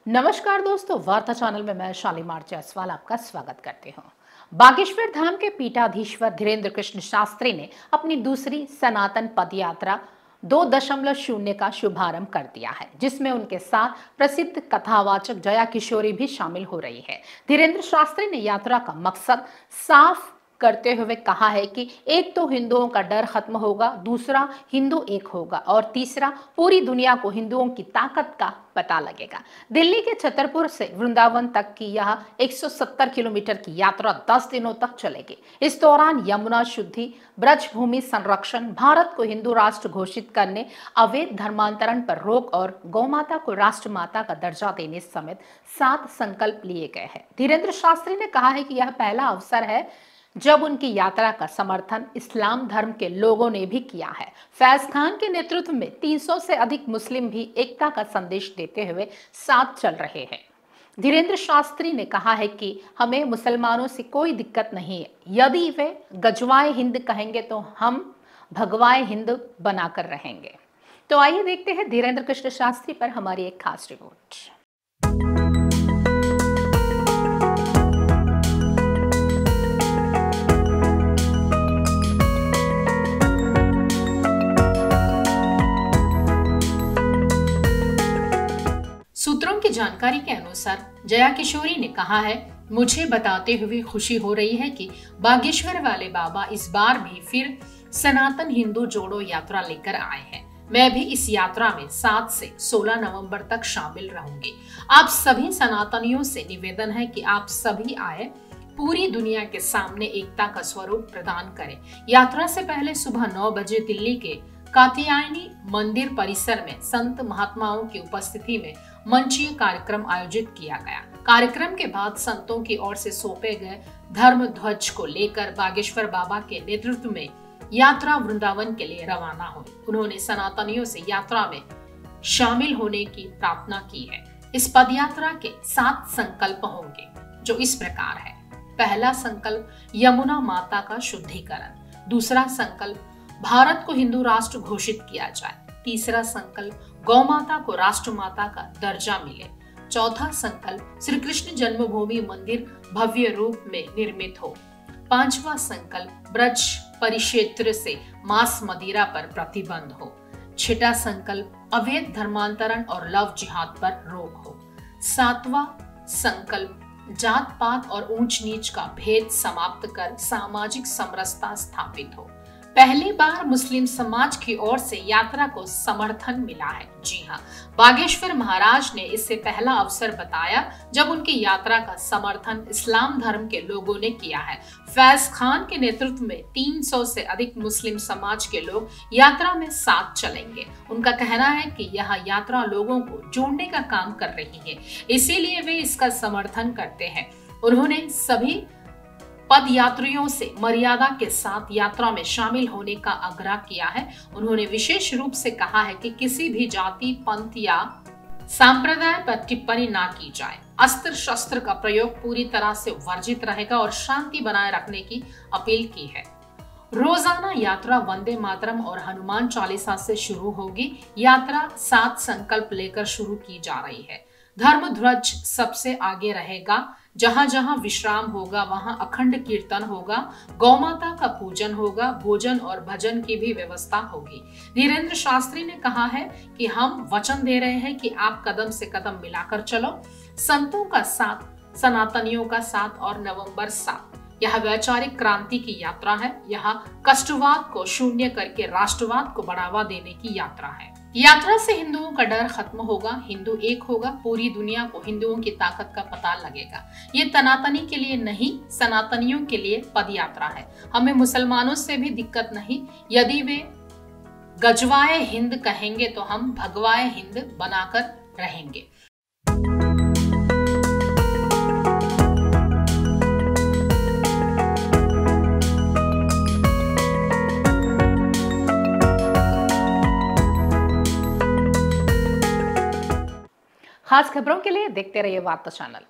नमस्कार दोस्तों, वार्ता चैनल में मैं शालीमार जायसवाल आपका स्वागत करती हूँ। बागेश्वर धाम के पीठाधीश्वर धीरेन्द्र कृष्ण शास्त्री ने अपनी दूसरी सनातन पदयात्रा 2.0 का शुभारंभ कर दिया है, जिसमें उनके साथ प्रसिद्ध कथावाचक जया किशोरी भी शामिल हो रही है। धीरेन्द्र शास्त्री ने यात्रा का मकसद साफ करते हुए कहा है कि एक तो हिंदुओं का डर खत्म होगा, दूसरा हिंदू एक होगा और तीसरा पूरी दुनिया को हिंदुओं की ताकत का पता लगेगा। दिल्ली के छतरपुर से वृंदावन तक की यह 170 किलोमीटर की यात्रा 10 दिनों तक चलेगी। इस दौरान यमुना शुद्धि, ब्रज भूमि संरक्षण, भारत को हिंदू राष्ट्र घोषित करने, अवैध धर्मांतरण पर रोक और गौमाता को राष्ट्र माता का दर्जा देने समेत 7 संकल्प लिए गए हैं। धीरेन्द्र शास्त्री ने कहा है कि यह पहला अवसर है जब उनकी यात्रा का समर्थन इस्लाम धर्म के लोगों ने भी किया है। फैज खान के नेतृत्व में 300 से अधिक मुस्लिम भी एकता का संदेश देते हुए साथ चल रहे हैं। धीरेन्द्र शास्त्री ने कहा है कि हमें मुसलमानों से कोई दिक्कत नहीं है, यदि वे गजवाए हिंद कहेंगे तो हम भगवाए हिंद बनाकर रहेंगे। तो आइए देखते हैं धीरेन्द्र कृष्ण शास्त्री पर हमारी एक खास रिपोर्ट। सूत्रों की जानकारी के अनुसार जया किशोरी ने कहा है, मुझे बताते हुए खुशी हो रही है कि बागेश्वर वाले बाबा इस बार भी फिर सनातन हिंदू जोड़ो यात्रा लेकर आए हैं। मैं भी इस यात्रा में 7 से 16 नवंबर तक शामिल रहूंगी। आप सभी सनातनियों से निवेदन है कि आप सभी आए, पूरी दुनिया के सामने एकता का स्वरूप प्रदान करें। यात्रा से पहले सुबह 9 बजे दिल्ली के कात्यायनी मंदिर परिसर में संत महात्माओं की उपस्थिति में मंचीय कार्यक्रम आयोजित किया गया। कार्यक्रम के बाद संतों की ओर से सौंपे गए धर्म ध्वज को लेकर बागेश्वर बाबा के नेतृत्व में यात्रा वृंदावन के लिए रवाना हुई। उन्होंने सनातनियों से यात्रा में शामिल होने की प्रार्थना की है। इस पदयात्रा के 7 संकल्प होंगे, जो इस प्रकार है। पहला संकल्प यमुना माता का शुद्धिकरण। दूसरा संकल्प भारत को हिंदू राष्ट्र घोषित किया जाए। तीसरा संकल्प गौ माता को राष्ट्र माता का दर्जा मिले। चौथा संकल्प श्री कृष्ण जन्मभूमि मंदिर भव्य रूप में निर्मित हो। पांचवा संकल्प ब्रज परिक्षेत्र से मांस मदिरा पर प्रतिबंध हो। छठा संकल्प अवैध धर्मांतरण और लव जिहाद पर रोक हो। सातवां संकल्प जात पात और ऊंच नीच का भेद समाप्त कर सामाजिक समरसता स्थापित हो। पहली बार मुस्लिम समाज की ओर से यात्रा को समर्थन मिला है। जी हाँ, बागेश्वर महाराज ने इसे पहला अवसर बताया जब उनकी यात्रा का समर्थन इस्लाम धर्म के लोगों ने किया है। फैज खान के नेतृत्व में 300 से अधिक मुस्लिम समाज के लोग यात्रा में साथ चलेंगे। उनका कहना है कि यह यात्रा लोगों को जोड़ने का काम कर रही है, इसीलिए वे इसका समर्थन करते हैं। उन्होंने सभी पद यात्रियों से मर्यादा के साथ यात्रा में शामिल होने का आग्रह किया है। उन्होंने विशेष रूप से कहा है कि किसी भी जाति, पंथ या संप्रदाय पर टिप्पणी ना की जाए। अस्त्र शस्त्र का प्रयोग पूरी तरह से वर्जित रहेगा और शांति बनाए रखने की अपील की है। रोजाना यात्रा वंदे मातरम और हनुमान चालीसा से शुरू होगी। यात्रा 7 संकल्प लेकर शुरू की जा रही है। धर्म ध्वज सबसे आगे रहेगा। जहां जहां विश्राम होगा वहां अखंड कीर्तन होगा। गौमाता का पूजन होगा। भोजन और भजन की भी व्यवस्था होगी। धीरेन्द्र शास्त्री ने कहा है कि हम वचन दे रहे हैं कि आप कदम से कदम मिलाकर चलो। संतों का साथ, सनातनियों का साथ और नवंबर 7। यह वैचारिक क्रांति की यात्रा है। यह कष्टवाद को शून्य करके राष्ट्रवाद को बढ़ावा देने की यात्रा है। यात्रा से हिंदुओं का डर खत्म होगा, हिंदू एक होगा, पूरी दुनिया को हिंदुओं की ताकत का पता लगेगा। ये तनातनी के लिए नहीं, सनातनियों के लिए पद यात्रा है। हमें मुसलमानों से भी दिक्कत नहीं, यदि वे गजवाए हिंद कहेंगे तो हम भगवाए हिंद बनाकर रहेंगे। खास खबरों के लिए देखते रहिए वार्ता चैनल।